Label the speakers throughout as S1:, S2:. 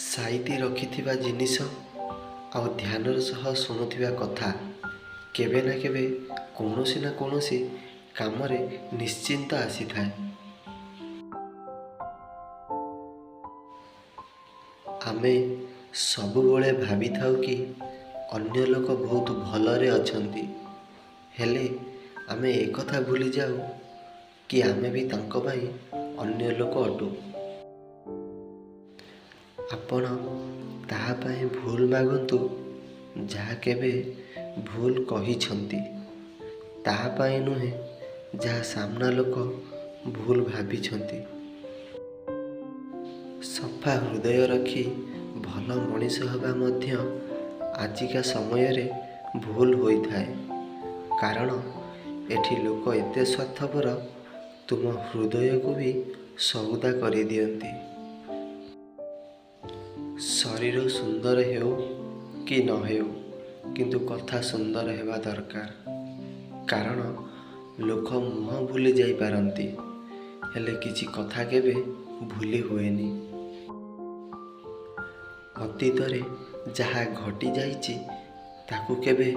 S1: ସାଇତି ରଖିଥିବା ଜିନିଷ ଆଉ ଧ୍ୟାନର ସହ ଶୁଣୁଥିବା କଥା କେବେ ନା କେବେ କୌଣସି ନା କୌଣସି କାମରେ ନିଶ୍ଚିନ୍ତ ଆସିଥାଏ। ଆମେ ସବୁବେଳେ ଭାବିଥାଉ କି ଅନ୍ୟ ଲୋକ ବହୁତ ଭଲରେ ଅଛନ୍ତି, ହେଲେ ଆମେ ଏକଥା ଭୁଲିଯାଉ କି ଆମେ ବି ତାଙ୍କ ପାଇଁ ଅନ୍ୟ ଲୋକ ଅଟୁ। ଆପଣ ତାହା ପାଇଁ ଭୁଲ ମାଗନ୍ତୁ ଯାହା କେବେ ଭୁଲ କହିଛନ୍ତି, ତାହା ପାଇଁ ନୁହେଁ ଯାହା ସାମ୍ନା ଲୋକ ଭୁଲ ଭାବିଛନ୍ତି। ସଫା ହୃଦୟ ରଖି ଭଲ ମଣିଷ ହେବା ମଧ୍ୟ ଆଜିକା ସମୟରେ ଭୁଲ ହୋଇଥାଏ, କାରଣ ଏଠି ଲୋକ ଏତେ ସ୍ୱାର୍ଥପର ତୁମ ହୃଦୟକୁ ବି ସଉଦା କରିଦିଅନ୍ତି। ଶରୀର ସୁନ୍ଦର ହେଉ କି ନ ହେଉ, କିନ୍ତୁ କଥା ସୁନ୍ଦର ହେବା ଦରକାର, କାରଣ ଲୋକ ମୁହଁ ଭୁଲି ଯାଇପାରନ୍ତି, ହେଲେ କିଛି କଥା କେବେ ଭୁଲି ହୁଏନି। ଅତୀତରେ ଯାହା ଘଟିଯାଇଛି ତାକୁ କେବେ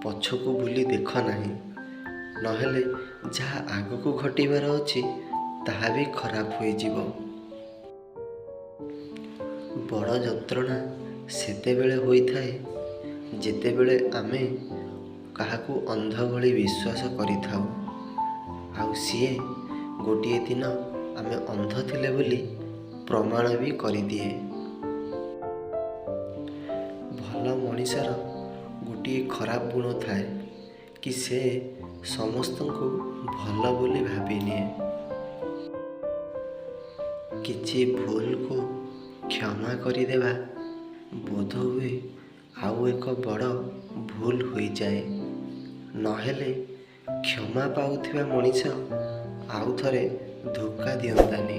S1: ପଛକୁ ବୁଲି ଦେଖ ନାହିଁ, ନହେଲେ ଯାହା ଆଗକୁ ଘଟିବାର ଅଛି ତାହା ବି ଖରାପ ହୋଇଯିବ। ବଡ଼ ଯନ୍ତ୍ରଣା ସେତେବେଳେ ହୋଇଥାଏ ଯେତେବେଳେ ଆମେ କାହାକୁ ଅନ୍ଧ ଭଳି ବିଶ୍ୱାସ କରିଥାଉ, ଆଉ ସିଏ ଗୋଟିଏ ଦିନ ଆମେ ଅନ୍ଧ ଥିଲେ ବୋଲି ପ୍ରମାଣ ବି କରିଦିଏ। ଭଲ ମଣିଷର ଗୋଟିଏ ଖରାପ ଗୁଣ ଥାଏ କି ସେ ସମସ୍ତଙ୍କୁ ଭଲ ବୋଲି ଭାବିନିଏ। କିଛି ଭୁଲକୁ କ୍ଷମା କରିଦେବା ବୋଧହୁଏ ଆଉ ଏକ ବଡ଼ ଭୁଲ ହୋଇଯାଏ, ନହେଲେ କ୍ଷମା ପାଉଥିବା ମଣିଷ ଆଉ ଥରେ ଧୋକା ଦିଅନ୍ତାନି।